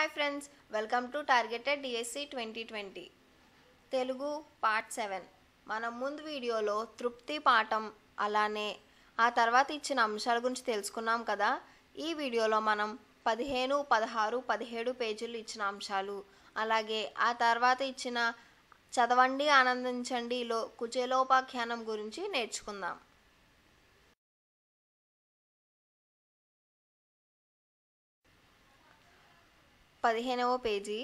Hi friends, welcome to targeted DSC 2020 Telugu part 7. మనం ముందు వీడియోలో తృప్తి పాఠం అలానే ఆ తర్వాత ఇచ్చిన అంశాల గురించి తెలుసుకున్నాం కదా. ఈ వీడియోలో మనం 15, 16, 17 పేజీలు ఇచ్చిన అంశాలు అలాగే ఆ తర్వాత ఇచ్చిన చదవండి ఆనందించండిలో కుచేలోపాఖ్యానం గురించి నేర్చుకుందాం. 15వ పేజీ.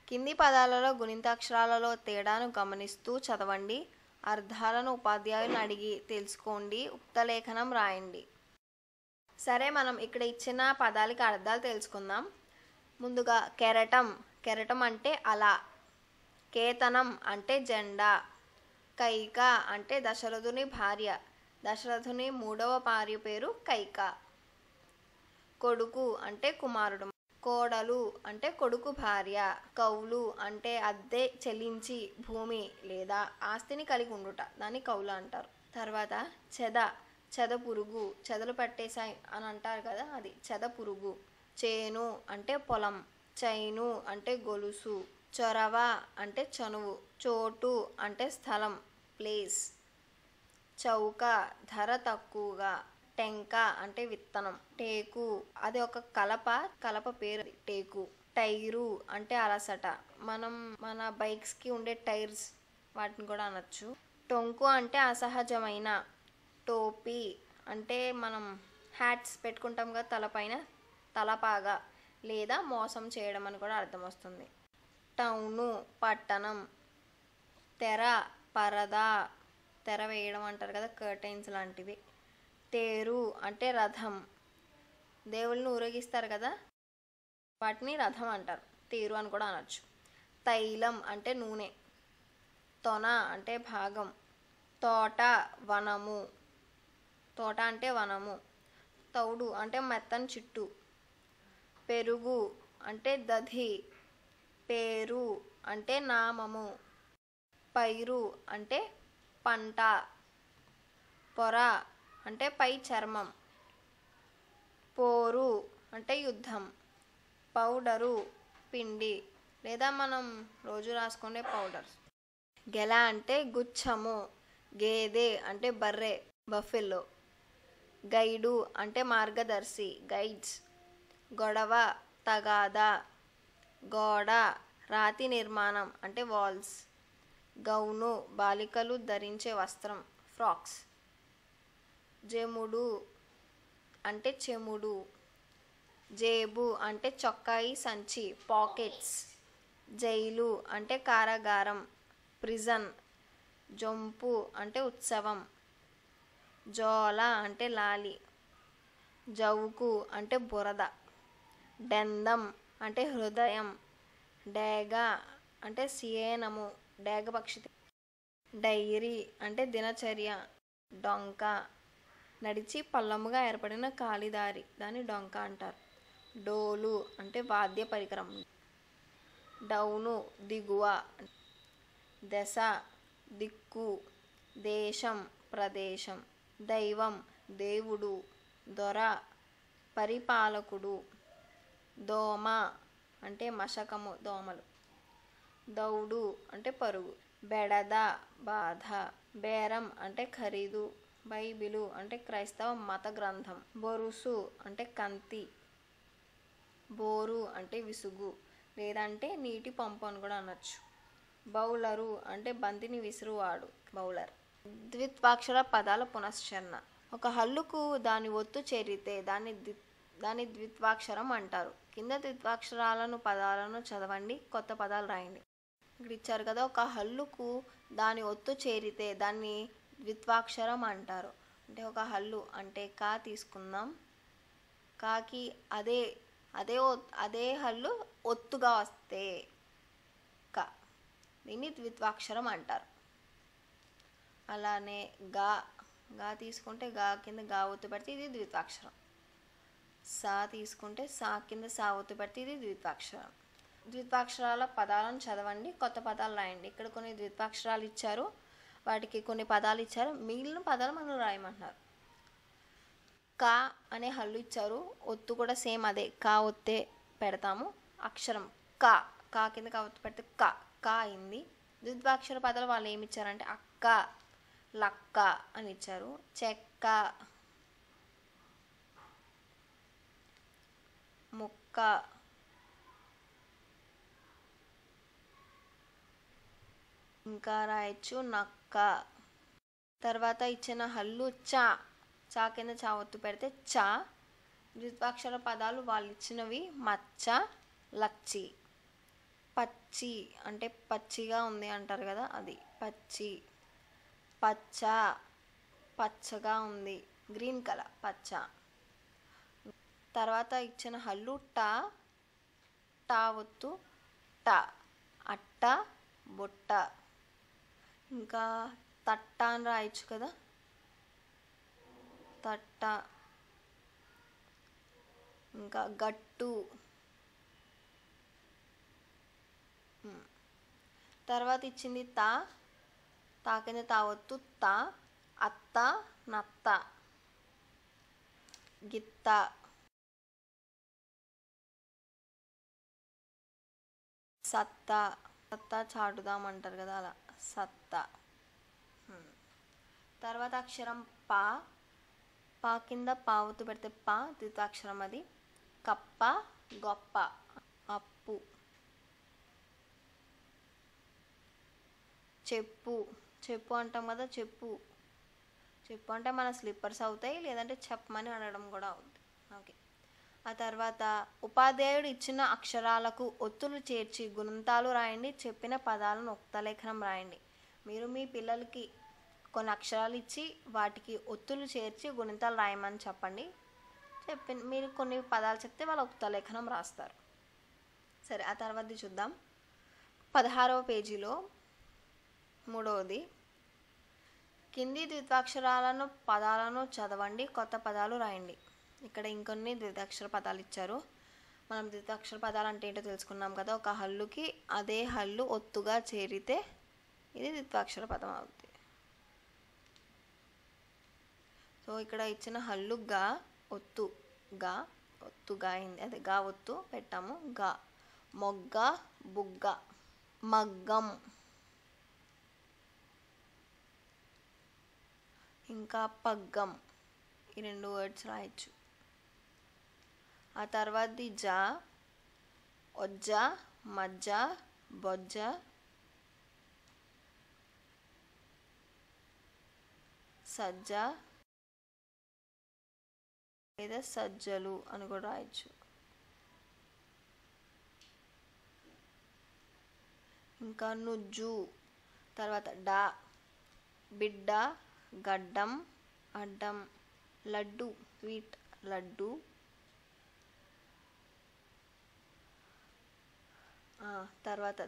కింది పదాలలో గుణింతాక్షరాలలో తేడాను గమనిస్తూ చదవండి. అర్థాలను ఉపాధ్యాయులను అడిగి తెలుసుకోండి. ఉక్తలేఖనం రాయండి. సరే, మనం ఇక్కడ ఇచ్చిన పదాలకి అర్థాలు తెలుసుకుందాం. ముందుగా కెరటం. కెరటం అంటే అల. కేతనం అంటే జెండా. కైక అంటే దశరథుని భార్య. దశరథుని 3వ భార్య పేరు కైక. కొడుకు అంటే కుమారుడు. కోడలు అంటే కొడుకు భార్య. కౌలు అంటే అద్దె చెల్లించి భూమి లేదా ఆస్తిని కలిగి ఉండుట, దాన్ని కౌలు అంటారు. తర్వాత చెద. చెద పురుగు. చెదలు పట్టేశాయి అని అంటారు కదా, అది చెద పురుగు. చేను అంటే పొలం. చైను అంటే గొలుసు. చొరవ అంటే చనువు. చోటు అంటే స్థలం, ప్లేస్. చౌక ధర తక్కువగా. టెంక అంటే విత్తనం. టేకు అది ఒక కలప పేరు టేకు. టైరు అంటే అలసట. మనం మన బైక్స్కి ఉండే టైర్స్ వాటిని కూడా అనొచ్చు. టొంకు అంటే అసహజమైన. టోపీ అంటే మనం హ్యాట్స్ పెట్టుకుంటాం కదా తలపైన, తలపాగా లేదా మోసం చేయడం అని కూడా అర్థం వస్తుంది. టౌను పట్టణం. తెర పరదా, తెర వేయడం అంటారు కదా, కర్టైన్స్ లాంటివి. తేరు అంటే రథం. దేవుళ్ళని ఊరేగిస్తారు కదా, వాటిని రథం అంటారు. తేరు అని కూడా అనొచ్చు. తైలం అంటే నూనె. తొన అంటే భాగం. తోట వనము. తోట అంటే వనము. తౌడు అంటే మెత్తని చిట్టు. పెరుగు అంటే దధి. పేరు అంటే నామము. పైరు అంటే పంట. పొర అంటే పై చర్మం. పోరు అంటే యుద్ధం. పౌడరు పిండి లేదా మనం రోజు రాసుకునే పౌడర్. గెల అంటే గుచ్చము. గేదె అంటే బర్రె, బఫెల్లో. గైడు అంటే మార్గదర్శి, గైడ్స్. గొడవ తగాదా. గోడ రాతి నిర్మాణం అంటే వాల్స్. గౌను బాలికలు ధరించే వస్త్రం, ఫ్రాక్స్. జెముడు అంటే చెముడు. జేబు అంటే చొక్కాయి సంచి, పాకెట్స్. జైలు అంటే కారాగారం, ప్రిజన్. జొంపు అంటే ఉత్సవం. జోల అంటే లాలి. జౌకు అంటే బురద. డెందం అంటే హృదయం. డేగ అంటే సియేనము, డేగ పక్షి. డైరీ అంటే దినచర్య. డొంక నడిచి పల్లముగా ఏర్పడిన కాలిదారి, దాన్ని డొంక అంటారు. డోలు అంటే వాద్య పరికరం. డౌను దిగువ. దశ దిక్కు. దేశం ప్రదేశం. దైవం దేవుడు. దొర పరిపాలకుడు. దోమ అంటే మశకము, దోమలు. దౌడు అంటే పరుగు. బెడద బాధ. బేరం అంటే ఖరీదు. బైబిలు అంటే క్రైస్తవ మత గ్రంథం. బొరుసు అంటే కంతి. బోరు అంటే విసుగు లేదంటే నీటి పంపు అని కూడా అనొచ్చు. బౌలరు అంటే బంతిని విసురువాడు, బౌలర్. ద్విత్వాక్షర పదాల పునశ్చరణ. ఒక హల్లుకు దాని ఒత్తు చేరితే దాన్ని ద్విత్వాక్షరం అంటారు. కింద ద్విత్వాక్షరాలను పదాలను చదవండి, కొత్త పదాలు రాయండి. ఇక్కడ ఇచ్చారు కదా, ఒక హల్లుకు దాని ఒత్తు చేరితే దాన్ని ద్విత్వాక్షరం అంటారు. అంటే ఒక హల్లు అంటే కా తీసుకుందాం. కాకి అదే హల్లు ఒత్తుగా వస్తే క, దీన్ని ద్విత్వాక్షరం అంటారు. అలానే గా తీసుకుంటే గా కింద గా ఒత్తు పెడితే ఇది ద్విత్వాక్షరం. సా తీసుకుంటే సా కింద సా ఒత్తు పెడితే ఇది ద్విత్వాక్షరం. ద్విత్వాక్షరాల పదాలను చదవండి, కొత్త పదాలు రాయండి. ఇక్కడ కొన్ని ద్విత్వాక్షరాలు ఇచ్చారు, వాటికి కొన్ని పదాలు ఇచ్చారు, మిగిలిన పదాలు మనం రాయమంటున్నారు. కా అనే హల్లు ఇచ్చారు, ఒత్తు కూడా సేమ్ అదే, కా ఒత్తే పెడతాము. అక్షరం క, కా కింద కవత్తు పెడితే క అయింది. ద్విత్వాక్షర పదాలు వాళ్ళు ఏమి ఇచ్చారంటే అక్క, లక్క అని ఇచ్చారు. చెక్క, ముక్క, ఇంకా రాయొచ్చు నక్క. తర్వాత ఇచ్చిన హల్లు చా కింద చా ఒత్తు పెడితే చా. ద్విత్వాక్షర పదాలు వాళ్ళు ఇచ్చినవి మచ్చ, లచ్చి. పచ్చి అంటే పచ్చిగా ఉంది అంటారు కదా, అది పచ్చి. పచ్చ, పచ్చగా ఉంది, గ్రీన్ కలర్ పచ్చ. తర్వాత ఇచ్చిన హల్లు టా ఒత్తు ట, అట్ట, బొట్ట. ఇంకా తట్ట అని రాయొచ్చు కదా, తట్ట. ఇంకా గట్టు. తర్వాత ఇచ్చింది తా కింద తావొత్తు తా, అత్త, నత్త, గిత్త. సత్తా, సత్తా చాటుదామంటారు కదా, అలా సత్తా. తర్వాత అక్షరం పా కింద పావుతూ పెడితే ద్వితాక్షరం అది. కప్ప, గొప్ప, అప్పు. చెప్పు అంటాం కదా, చెప్పు అంటే మన స్లిప్పర్స్ అవుతాయి, లేదంటే చెప్పమని అనడం కూడా అవుతుంది. ఓకే. ఆ తర్వాత ఉపాధ్యాయుడు ఇచ్చిన అక్షరాలకు ఒత్తులు చేర్చి గుణింతాలు రాయండి. చెప్పిన పదాలను ఉక్తలేఖనం రాయండి. మీరు మీ పిల్లలకి కొన్ని అక్షరాలు ఇచ్చి వాటికి ఒత్తులు చేర్చి గుణింతాలు రాయమని చెప్పండి. మీరు కొన్ని పదాలు చెప్తే వాళ్ళ ఉక్తలేఖనం రాస్తారు. సరే, ఆ తర్వాతది చూద్దాం. 16వ పేజీలో 3వది. కింది ద్వితాక్షరాలను పదాలను చదవండి, కొత్త పదాలు రాయండి. ఇక్కడ ఇంకొన్ని ద్వితాక్షర పదాలు ఇచ్చారు. మనం ద్వితాక్షర పదాలు అంటే ఏంటో తెలుసుకున్నాం కదా. ఒక హల్లుకి అదే హల్లు ఒత్తుగా చేరితే ఇది ద్వితాక్షర పదం అవుతుంది. సో ఇక్కడ ఇచ్చిన హల్లు గా, ఒత్తుగా అయింది. అదే గా ఒత్తు పెట్టాము. గా. మొగ్గ, బుగ్గ, మగ్గం. ఇంకా పగ్గం. ఈ 2 వర్డ్స్ రాయొచ్చు. ఆ తర్వాతది ఒజ్జ, మజ్జ, బొజ్జ, సజ్జ లేదా సజ్జలు అని కూడా రాయొచ్చు. ఇంకా నుజ్జు. తర్వాత బిడ్డ, గడ్డం, అడ్డం. లడ్డు, స్వీట్, లడ్డు. తర్వాత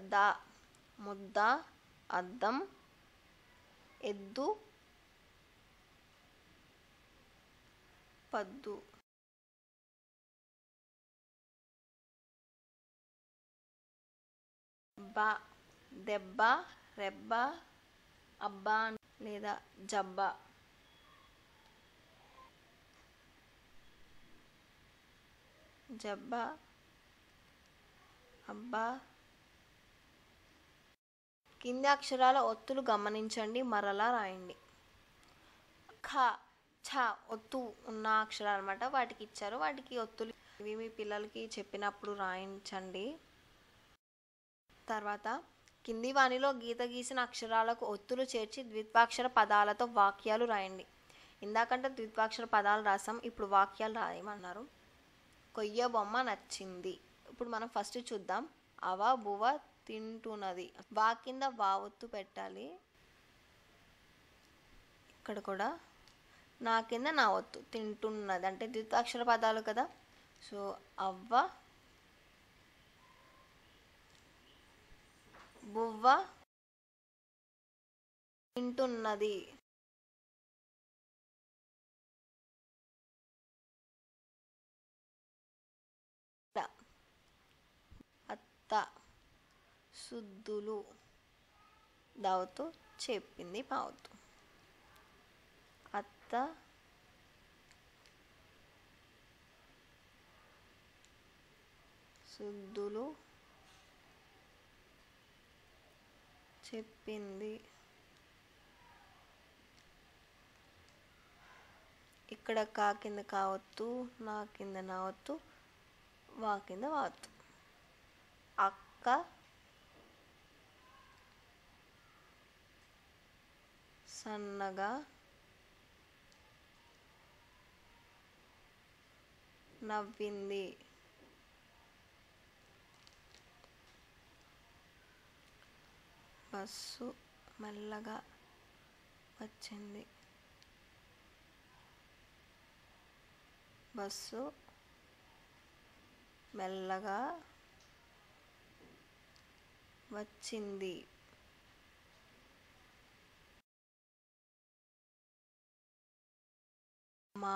ముద్ద, అద్దం, ఎద్దు, పద్దు. దెబ్బ, రెబ్బ, అబ్బా లేదా జబ్బ. జబ్బ, అబ్బా. కింది అక్షరాల ఒత్తులు గమనించండి, మరలా రాయండి. ఛ ఒత్తు ఉన్న అక్షరాలు అనమాట, వాటికి ఇచ్చారు. వాటికి ఒత్తులు ఇవి మీ పిల్లలకి చెప్పినప్పుడు రాయించండి. తర్వాత కింది వానిలో గీత గీసిన అక్షరాలకు ఒత్తులు చేర్చి ద్విత్వాక్షర పదాలతో వాక్యాలు రాయండి. ఇందాకంటే ద్విత్వాక్షర పదాలు రాసాం, ఇప్పుడు వాక్యాలు రాయమన్నారు. కొయ్య బొమ్మ నచ్చింది. ఇప్పుడు మనం ఫస్ట్ చూద్దాం. బువ్వ తింటున్నది. వా కింద వా ఒత్తు పెట్టాలి. ఇక్కడ కూడా నా కింద నా ఒత్తు. తింటున్నది అంటే ద్విత్వాక్షర పదాలు కదా. సో అవ్వ, బువ్వ తింటున్నది. అత్త, సుద్దులు. దావతు చెప్పింది పావుతు. అత్త, శుద్ధులు చెప్పింది. ఇక్కడ కా కింద కావత్తు, నా కింద నావత్తు, వా కింద వాత్తు. అక్క సన్నగా నవ్వింది. బస్సు మెల్లగా వచ్చింది. బస్సు మెల్లగా వచ్చింది. మా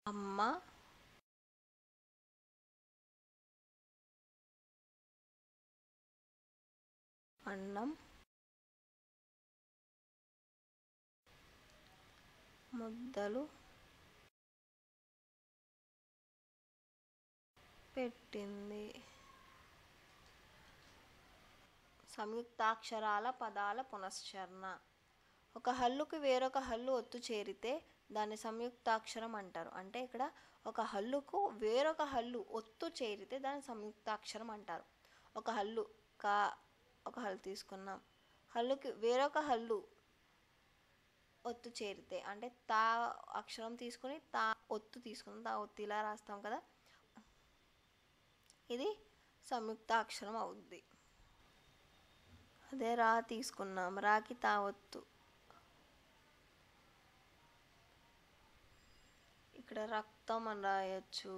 అమ్మ అన్నం ముద్దలు పెట్టింది. సంయుక్తాక్షరాల పదాల పునశ్చరణ. ఒక హల్లుకి వేరొక హల్లు ఒత్తు చేరితే దాన్ని సంయుక్తాక్షరం అంటారు. అంటే ఇక్కడ ఒక హల్లుకు వేరొక హల్లు ఒత్తు చేరితే దాన్ని సంయుక్తాక్షరం అంటారు. ఒక హల్లు కా, ఒక హల్లు తీసుకున్నాం. హల్లుకి వేరొక హల్లు ఒత్తు చేరితే అంటే తా అక్షరం తీసుకుని తా ఒత్తు తీసుకున్నాం. తా ఒత్తు ఇలా రాస్తాం కదా, ఇది సంయుక్తాక్షరం అవుద్ది. అదే రా తీసుకున్నాం. రాకి తా ఒత్తు. ఇక్కడ రక్తం అని రాయొచ్చు.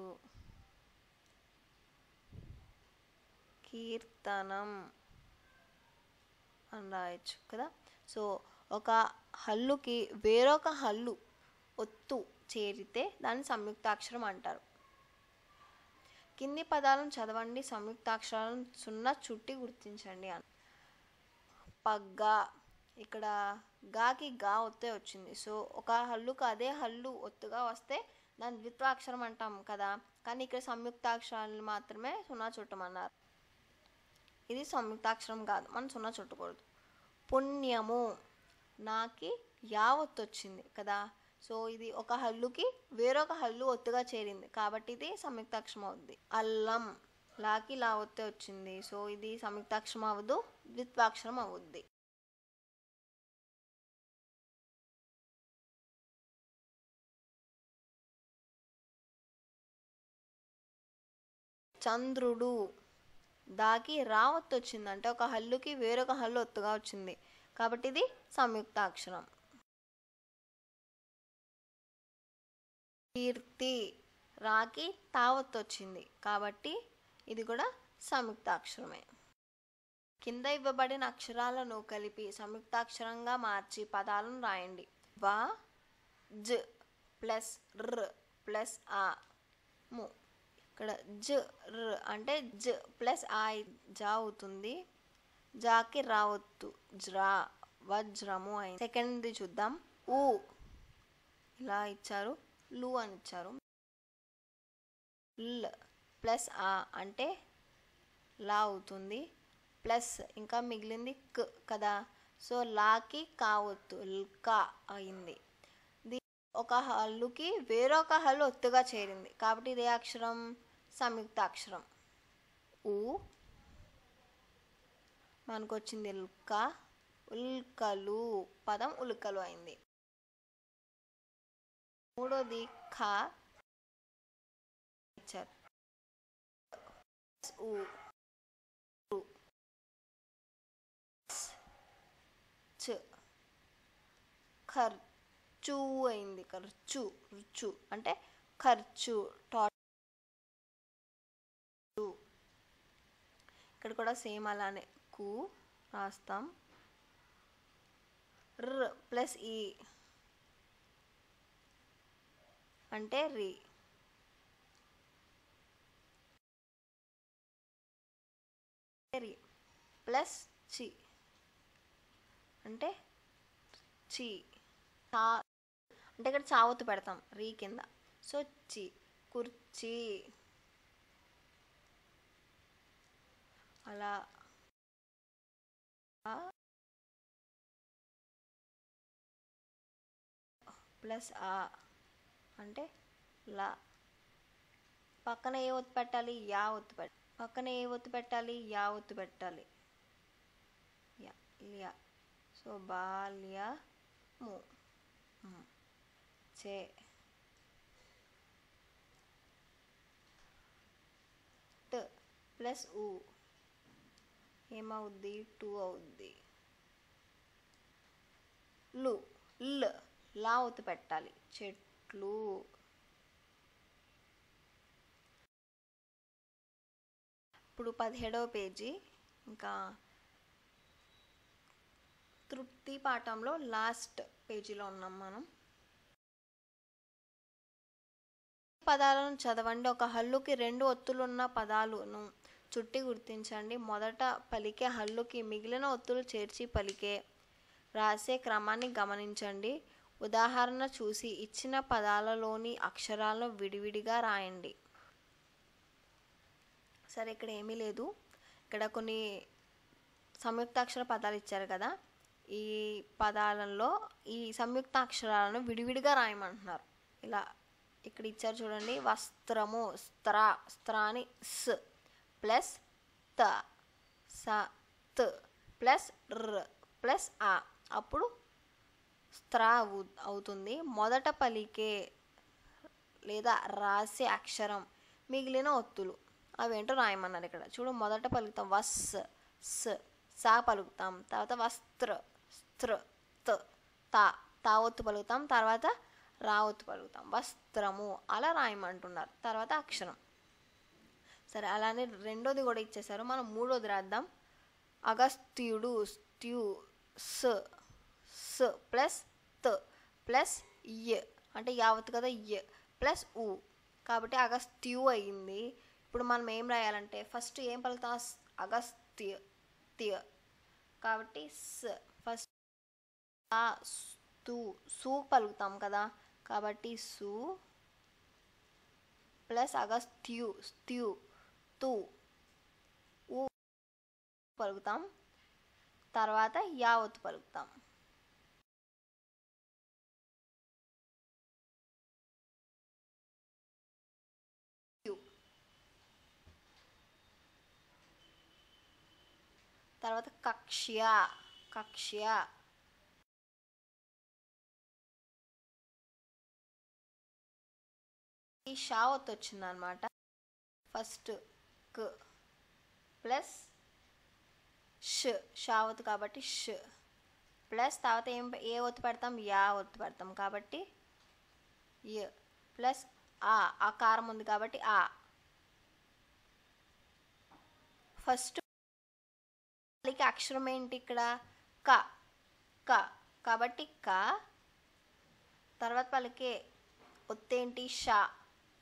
కీర్తనం అని రాయొచ్చు కదా. సో ఒక హల్లుకి వేరొక హల్లు ఒత్తు చేరితే దాన్ని సంయుక్తాక్షరం అంటారు. కింది పదాలను చదవండి, సంయుక్తాక్షరాలను సున్నా చుట్టి గుర్తించండి. పగ్గ, ఇక్కడ గాకి గా ఒత్తే వచ్చింది. సో ఒక హల్లుకు అదే హల్లు ఒత్తుగా వస్తే దాన్ని ద్విత్వాక్షరం అంటాం కదా, కానీ ఇక్కడ సంయుక్తాక్షరాలను మాత్రమే సున్నా చుట్టమన్నారు. ఇది సంయుక్తాక్షరం కాదు, మనం సున్నా చుట్టకూడదు. పుణ్యము, నాకి యా ఒత్తు వచ్చింది కదా, సో ఇది ఒక హల్లుకి వేరొక హల్లు ఒత్తుగా చేరింది కాబట్టి ఇది సంయుక్తాక్షరం అవుద్ది. అల్లం, లాకి లా ఒత్తే వచ్చింది. సో ఇది సంయుక్తాక్షరం అవ్వదు, ద్విత్వాక్షరం అవుద్ది. చంద్రుడు, దాకి రా ఒత్తు వచ్చింది అంటే ఒక హల్లుకి వేరొక హల్లు ఒత్తుగా వచ్చింది కాబట్టి ఇది సంయుక్తాక్షరం. కీర్తి, రాకి తా ఒత్తు వచ్చింది కాబట్టి ఇది కూడా సంయుక్తాక్షరమే. కింద ఇవ్వబడిన అక్షరాలను కలిపి సంయుక్తాక్షరంగా మార్చి పదాలను రాయండి. వా, జ ప్లస్ ర్ ప్లస్ ఆ ము. ఇక్కడ జ ర్ అంటే జ ప్లస్ ఆ జా అవుతుంది. జాకి రావద్దు, జ్రా, వజ్రము అయింది. సెకండ్ది చూద్దాం. ఊ ఇలా ఇచ్చారు, లు అని ఇచ్చారు. ల్ ప్లస్ ఆ అంటే లా అవుతుంది, ప్లస్ ఇంకా మిగిలింది క్ కదా, సో లాకి కావద్దు, ల్కా అయింది. ఒక హల్లుకి వేరొక హల్లు ఒత్తుగా చేరింది కాబట్టి ఇదే అక్షరం సంయుక్తాక్షరం. ఊ మనకు వచ్చింది ఉల్క, ఉల్కలు, పదం ఉల్కలు అయింది. మూడోది ఖ ఇచ్చారు. ఖర్చు అయింది. ఖర్చు, రుచు అంటే ఖర్చు. ఇక్కడ కూడా సేమ్ అలానే కు రాస్తాం. ర్ ప్లస్ ఈ అంటే రి. ప్లస్ చి అంటే చి చా అంటే ఇక్కడ చావత్తు పెడతాం రీ కింద. సో చి, కుర్చీ. అలా ప్లస్ ఆ అంటే లా. పక్కన ఏ ఒత్తు పెట్టాలి? యా ఒత్తు పెట్టాలి. పక్కన ఏ ఒత్తు పెట్టాలి? యా ఒత్తు పెట్టాలి. యా లియా. సో బాల్యము. చే ట్ ప్లస్ ఊ ఏమవుద్ది? టూ అవుద్ది. లు ల్ లా ఒత్తు పెట్టాలి. చెట్లు. ఇప్పుడు 17వ పేజీ. ఇంకా తృప్తి పాఠంలో లాస్ట్ పేజీలో ఉన్నాం మనం. పదాలను చదవండి. ఒక హల్లుకి 2 ఒత్తులున్న పదాలను చుట్టి గుర్తించండి. మొదట పలికే హల్లుకి మిగిలిన ఒత్తులు చేర్చి పలికే రాసే క్రమాన్ని గమనించండి. ఉదాహరణ చూసి ఇచ్చిన పదాలలోని అక్షరాలను విడివిడిగా రాయండి. సరే, ఇక్కడ ఏమీ లేదు. ఇక్కడ కొన్ని సంయుక్తాక్షర పదాలు ఇచ్చారు కదా, ఈ పదాలలో ఈ సంయుక్తాక్షరాలను విడివిడిగా రాయమంటున్నారు. ఇలా ఇక్కడ ఇచ్చారు చూడండి. వస్త్రము స్త్రా, స్త్రాని స్ ప్లస్ త, స త్ ప్లస్ ర్ ప్లస్ ఆ, అప్పుడు స్త్రా అవుతుంది. మొదట పలికే లేదా రాసే అక్షరం మిగిలిన ఒత్తులు అవేంటో రాయమన్నారు. ఇక్కడ చూడు, మొదట పలుకుతాం వస్ స్, సా పలుకుతాం, తర్వాత వస్త్ర స్త్ర త, తా ఒత్తు పలుకుతాం, తర్వాత రా ఒత్తు పలుకుతాం. వస్త్రము అలా రాయమంటున్నారు. తర్వాత అక్షరం. సరే, అలానే రెండోది కూడా ఇచ్చేసారు. మనం మూడోది రాద్దాం. అగస్త్యుడు స్త్యూ స్ స్ ప్లస్ త్ ప్లస్ య అంటే యావత్తు కదా, య ప్లస్ ఊ, కాబట్టి అగస్త్యు అయ్యింది. ఇప్పుడు మనం ఏం రాయాలంటే ఫస్ట్ ఏం పలుకుతాం? అగస్త్య త్య, కాబట్టి స్. ఫస్ట్ సు పలుకుతాం కదా, కాబట్టి సు ప్లస్ అగస్త్యు స్త్యు తు, ఊ పలుకుతాం, తర్వాత యావత్తు పలుకుతాం. తర్వాత కక్ష్య, కక్ష్య ఈ షా ఒత్తు వచ్చింది అనమాట. ఫస్ట్ క్ ప్లస్ ష్, షా ఒత్తు కాబట్టి ష్ ప్లస్ తర్వాత ఏ ఒత్తు పెడతాం? యా ఒత్తు పెడతాం, కాబట్టి య ప్లస్ ఆ కారం ఉంది కాబట్టి ఆ. ఫస్ట్ పలికే అక్షరం ఏంటి ఇక్కడ? క, క, కాబట్టి క. తర్వాత పలికే ఒత్తేంటి? షా,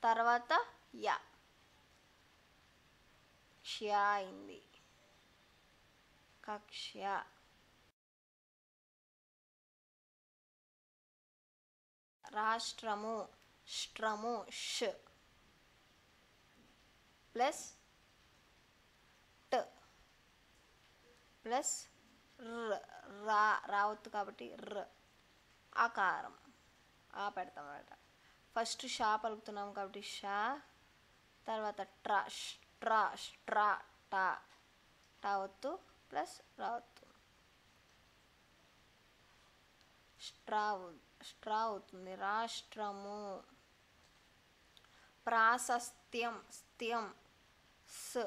తర్వాత యా, క్ష్య అయింది. కక్ష్య. రాష్ట్రము ష్ట్రము ష్ ప్లస్ ట్ ప్లస్ ర్, రావత్తు కాబట్టి ర్, ఆకారం ఆ పెడతాం అన్నమాట. ఫస్ట్ షా పలుకుతున్నాం కాబట్టి షా, తర్వాత ట్రా ట్రా ట్రా టా, టా ఒత్తు ప్లస్ రావత్తు, స్ట్రా అవుతుంది. రాష్ట్రము. ప్రాశస్త్యం స్త్యం స్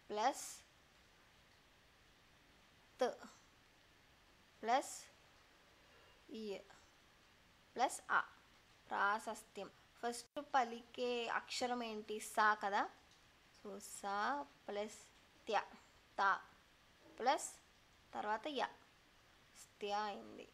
ప్లస్ త్ ప్లస్ ఈ ప్లస్ ఆ, ప్రాశస్త్యం. ఫస్ట్ పలికే అక్షరం ఏంటి? సా కదా, సో సా ప్లస్ త్య, తా ప్లస్ తర్వాత యా, స్థ్య అయింది.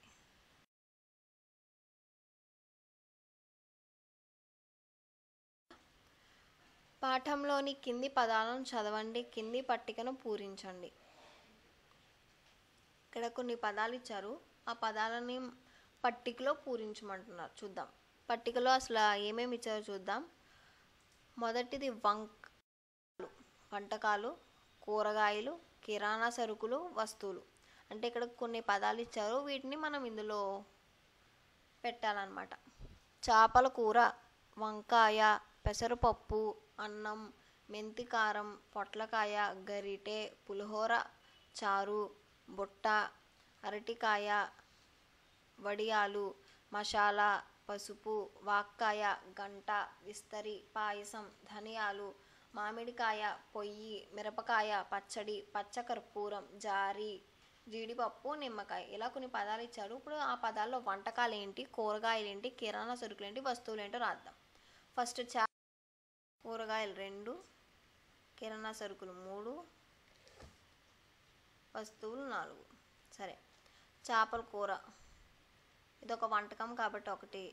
పాఠంలోని కింది పదాలను చదవండి. కింది పట్టికను పూరించండి. ఇక్కడ కొన్ని పదాలు ఇచ్చారు. ఆ ఆ పదాలని పట్టికలో పూరించమంటున్నారు. చూద్దాం పట్టికలో అసలు ఏమేమి ఇచ్చారో చూద్దాం. మొదటిది వంటకాలు, కూరగాయలు, కిరాణా సరుకులు, వస్తువులు. అంటే ఇక్కడ కొన్ని పదాలు ఇచ్చారు, వీటిని మనం ఇందులో పెట్టాలన్నమాట. చేపల కూర, వంకాయ, పెసరపప్పు, అన్నం, మెంతికారం, పొట్లకాయ, గరిటె, పులిహోర, చారు, బుట్ట, అరటికాయ, వడియాలు, మసాలా, పసుపు, వాక్కాయ, గంట, విస్తరి, పాయసం, ధనియాలు, మామిడికాయ, పొయ్యి, మిరపకాయ, పచ్చడి, పచ్చకర్పూరం, జారి, జీడిపప్పు, నిమ్మకాయ. ఇలా కొన్ని పదాలు ఇచ్చారు. ఇప్పుడు ఆ పదాల్లో వంటకాలు ఏంటి, కూరగాయలు ఏంటి, కిరాణా సరుకులు ఏంటి, వస్తువులు ఏంటో రాద్దాం. ఫస్ట్ కూరగాయలు 2, కిరాణా సరుకులు 3, వస్తువులు 4. సరే, చేపల కూర ఇదొక వంటకం కాబట్టి 1,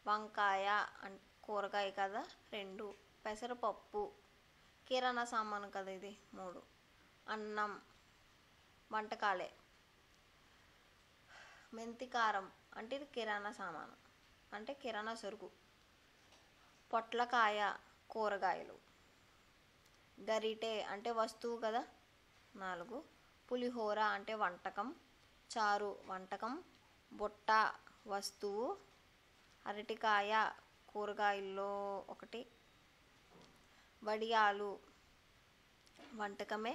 వంకాయ కూరగాయ కదా 2, పెసరపప్పు కిరాణా సామాను కదా ఇది 3, అన్నం వంటకాలే, మెంతికారం అంటే ఇది కిరాణా సామాను అంటే కిరాణా సరుకు, పొట్లకాయ కూరగాయలు, గరిటె అంటే వస్తువు కదా 4, పులిహోర అంటే వంటకం, చారు వంటకం, బుట్ట వస్తువు, అరటికాయ కూరగాయల్లో 1, వడియాలు వంటకమే,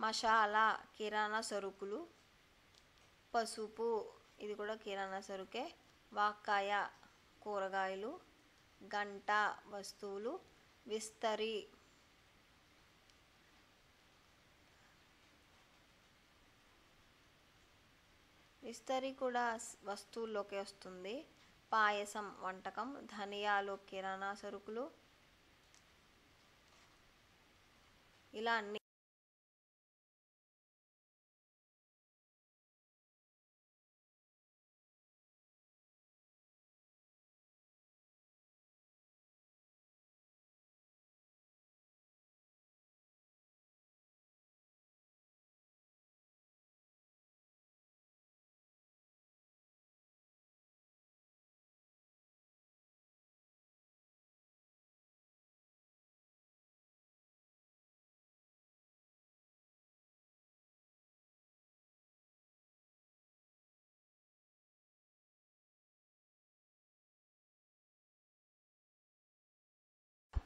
మసాలా కిరాణా సరుకులు, పసుపు ఇది కూడా కిరాణా సరుకే, వాక్కాయ కూరగాయలు, గంట వస్తువులు, విస్తరి కూడా వస్తువుల్లోకి వస్తుంది, పాయసం వంటకం, ధనియాలు కిరాణా సరుకులు. ఇలా అన్ని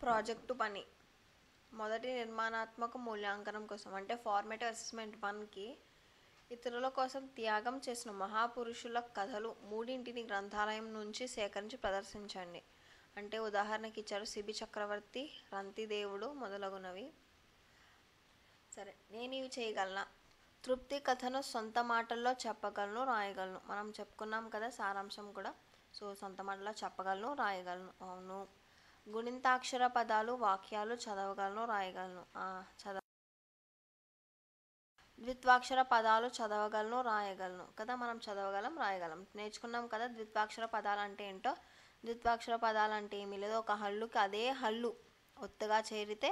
ప్రాజెక్టు పని. మొదటి నిర్మాణాత్మక మూల్యాంకనం కోసం అంటే ఫార్మేటివ్ అసెస్మెంట్ 1కి ఇతరుల కోసం త్యాగం చేసిన మహాపురుషుల కథలు 3ని గ్రంథాలయం నుంచి సేకరించి ప్రదర్శించండి. అంటే ఉదాహరణకి ఇచ్చారు సిబి చక్రవర్తి, రంతిదేవుడు మొదలగునవి. సరే, నేను ఇవి చేయగలనా? తృప్తి కథను సొంత మాటల్లో చెప్పగలను, రాయగలను. మనం చెప్పుకున్నాం కదా సారాంశం కూడా. సో సొంత మాటల్లో చెప్పగలను, రాయగలను. అవును. గుణింతాక్షర పదాలు వాక్యాలు చదవగలను, రాయగలను. ద్విత్వాక్షర పదాలు చదవగలను, రాయగలను కదా. మనం చదవగలం, రాయగలం. నేర్చుకున్నాం కదా ద్విత్వాక్షర పదాలు అంటే ఏంటో. ద్విత్వాక్షర పదాలు అంటే ఏమీ లేదు, ఒక హల్లుకి అదే హల్లు ఒత్తుగా చేరితే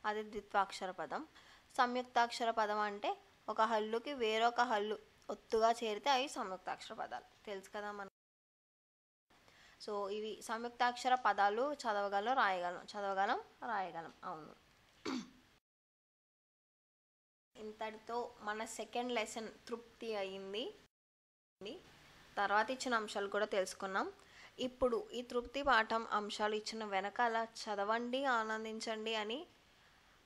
అది ద్విత్వాక్షర పదం. సంయుక్తాక్షర పదం అంటే ఒక హల్లుకి వేరొక హల్లు ఒత్తుగా చేరితే అవి సంయుక్తాక్షర పదాలు. తెలుసు కదా మనం. సో ఇవి సంయుక్తాక్షర పదాలు చదవగలను, రాయగలను. చదవగలం, రాయగలం. అవును. ఇంతటితో మన సెకండ్ లెసన్ తృప్తి అయింది. తర్వాత ఇచ్చిన అంశాలు కూడా తెలుసుకున్నాం. ఇప్పుడు ఈ తృప్తి పాఠం అంశాలు ఇచ్చిన వెనకాల చదవండి, ఆనందించండి అని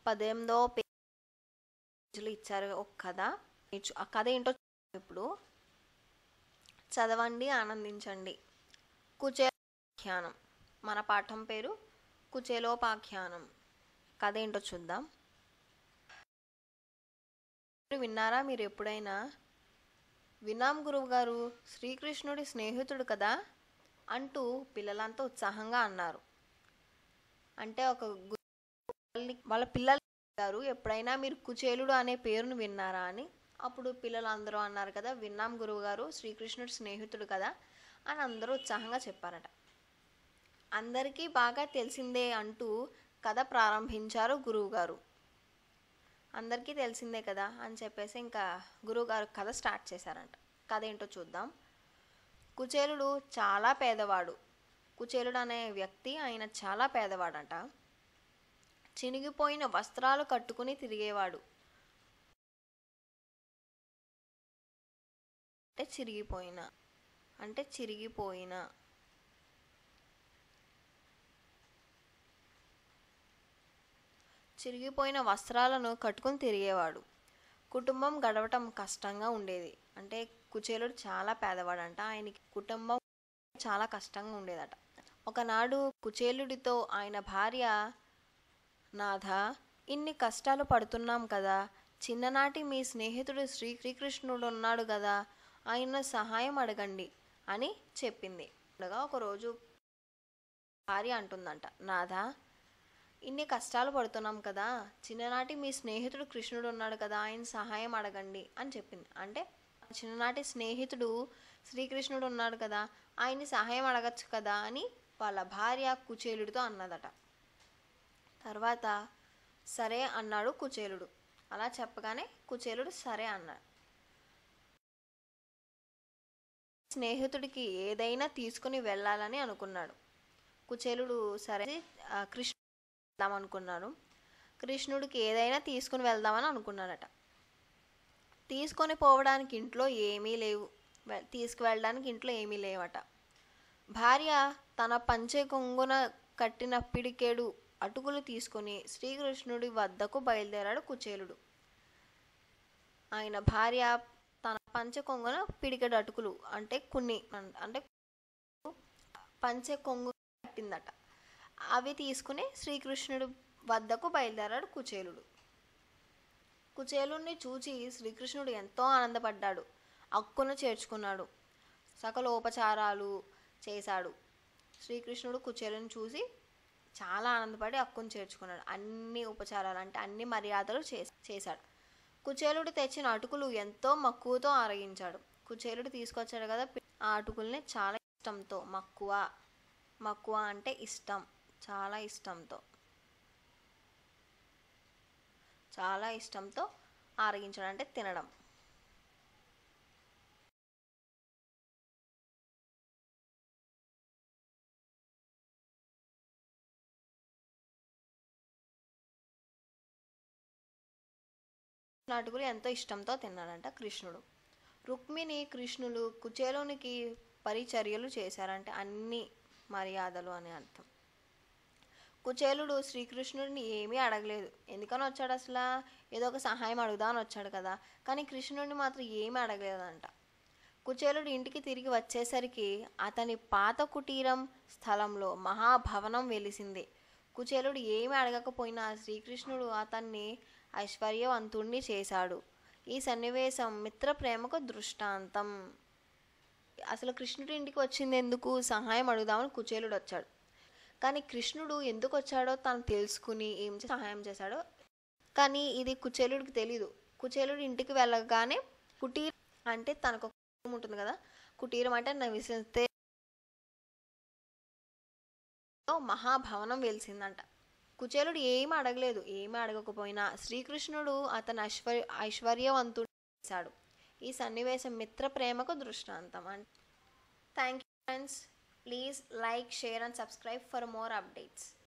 18వ పేజీలు ఇచ్చారు ఒక కథ. ఆ కథ ఏంటో ఇప్పుడు చదవండి, ఆనందించండి. కుచేలోపాఖ్యానం. మన పాఠం పేరు కుచేలోపాఖ్యానం. కథ ఏంటో చూద్దాం. విన్నారా మీరు ఎప్పుడైనా? విన్నాం గురువుగారు, శ్రీకృష్ణుడి స్నేహితుడు కదా అంటూ పిల్లలంతా ఉత్సాహంగా అన్నారు. అంటే ఒక వాళ్ళ పిల్లలు గారు ఎప్పుడైనా మీరు కుచేలుడు అనే పేరును విన్నారా అని. అప్పుడు పిల్లలందరూ అన్నారు కదా, విన్నాం గురువుగారు, శ్రీకృష్ణుడి స్నేహితుడు కదా అని అందరూ ఉత్సాహంగా చెప్పారట. అందరికీ బాగా తెలిసిందే అంటూ కథ ప్రారంభించారు గురువుగారు. అందరికీ తెలిసిందే కదా అని చెప్పేసి ఇంకా గురువుగారు కథ స్టార్ట్ చేశారంట. కథ ఏంటో చూద్దాం. కుచేలుడు చాలా పేదవాడు. కుచేలుడు అనే వ్యక్తి ఆయన చాలా పేదవాడంట. చినిగిపోయిన వస్త్రాలు కట్టుకుని తిరిగేవాడు. అంటే చిరిగిపోయిన అంటే చిరిగిపోయిన చిరిగిపోయిన వస్త్రాలను కట్టుకుని తిరిగేవాడు. కుటుంబం గడవటం కష్టంగా ఉండేది. అంటే కుచేలుడు చాలా పేదవాడంట. ఆయనకి కుటుంబం చాలా కష్టంగా ఉండేదట. ఒకనాడు కుచేలుడితో ఆయన భార్య, నాథా, ఇన్ని కష్టాలు పడుతున్నాం కదా, చిన్ననాటి మీ స్నేహితుడు శ్రీకృష్ణుడు ఉన్నాడు కదా, ఆయన సహాయం అడగండి అని చెప్పింది. ఒకరోజు భార్య అంటుందంట, నాథా, ఇన్ని కష్టాలు పడుతున్నాం కదా, చిన్ననాటి మీ స్నేహితుడు కృష్ణుడు ఉన్నాడు కదా, ఆయన సహాయం అడగండి అని చెప్పింది. అంటే చిన్ననాటి స్నేహితుడు శ్రీకృష్ణుడు ఉన్నాడు కదా, ఆయన్ని సహాయం అడగచ్చు కదా అని వాళ్ళ భార్య కుచేలుడితో అన్నదట. తర్వాత సరే అన్నాడు కుచేలుడు. అలా చెప్పగానే కుచేలుడు సరే అన్నాడు. స్నేహితుడికి ఏదైనా తీసుకుని వెళ్ళాలని అనుకున్నాడు. కుచేలుడు సరే కృష్ణుడు వెళ్దామనుకున్నాడు. కృష్ణుడికి ఏదైనా తీసుకుని వెళ్దామని అనుకున్నాడట. తీసుకొని పోవడానికి ఇంట్లో ఏమీ లేవు, తీసుకువెళ్ళడానికి ఇంట్లో ఏమీ లేవట. భార్య తన పంచె కొంగున కట్టిన పిడికెడు అటుకులు తీసుకొని శ్రీకృష్ణుడి వద్దకు బయలుదేరాడు కుచేలుడు. ఆయన భార్య తన పంచె కొంగున పిడికెడు అటుకులు అంటే పంచె కొంగు కట్టిందట. అవి తీసుకుని శ్రీకృష్ణుడి వద్దకు బయలుదేరాడు కుచేలుడు. కుచేలుడిని చూచి శ్రీకృష్ణుడు ఎంతో ఆనందపడ్డాడు. అక్కును చేర్చుకున్నాడు. సకలోపచారాలు చేశాడు. శ్రీకృష్ణుడు కుచేలుని చూసి చాలా ఆనందపడి అక్కును చేర్చుకున్నాడు. అన్ని ఉపచారాలు అంటే అన్ని మర్యాదలు చేశాడు. కుచేలుడు తెచ్చిన అటుకులు ఎంతో మక్కువతో ఆరగించాడు. కుచేలుడు తీసుకొచ్చాడు కదా ఆ అటుకుల్ని చాలా ఇష్టంతో, మక్కువ అంటే ఇష్టం, చాలా ఇష్టంతో ఆరగించడం అంటే తినడం. అటుకులు ఎంతో ఇష్టంతో తిన్నాడంట కృష్ణుడు. రుక్మిణి కృష్ణులు కుచేలునికి పరిచర్యలు చేశారంటే అన్ని మర్యాదలు అని అర్థం. కుచేలుడు శ్రీకృష్ణుడిని ఏమీ అడగలేదు. ఎందుకని వచ్చాడు అసలు? ఏదో ఒక సహాయం అడుగుదామని వచ్చాడు కదా. కానీ కృష్ణుడిని మాత్రం ఏమీ అడగలేదంట. కుచేలుడు ఇంటికి తిరిగి వచ్చేసరికి అతని పాత కుటీరం స్థలంలో మహాభవనం వెలిసింది. కుచేలుడు ఏమి అడగకపోయినా శ్రీకృష్ణుడు అతన్ని ఐశ్వర్యవంతుణ్ణి చేశాడు. ఈ సన్నివేశం మిత్ర ప్రేమకు దృష్టాంతం. అసలు కృష్ణుడి ఇంటికి వచ్చింది ఎందుకు? సహాయం అడుగుదామని కుచేలుడు వచ్చాడు. కానీ కృష్ణుడు ఎందుకు వచ్చాడో తను తెలుసుకుని ఏం సహాయం చేశాడో కానీ ఇది కుచేలుడికి తెలీదు. కుచేలుడు ఇంటికి వెళ్ళగానే కుటీరం అంటే తనకు ఒక కుటీరం ఉంటుంది కదా, కుటీరం అంటే నివసిస్తే మహాభవనం వెలిసిందంట. కుచేలుడు ఏమి అడగలేదు. ఏమి అడగకపోయినా శ్రీకృష్ణుడు అతను ఐశ్వర్యవంతుడు చేశాడు. ఈ సన్నివేశం మిత్ర ప్రేమకు దృష్టాంతం. Thank you friends. Please like, share and subscribe for more updates.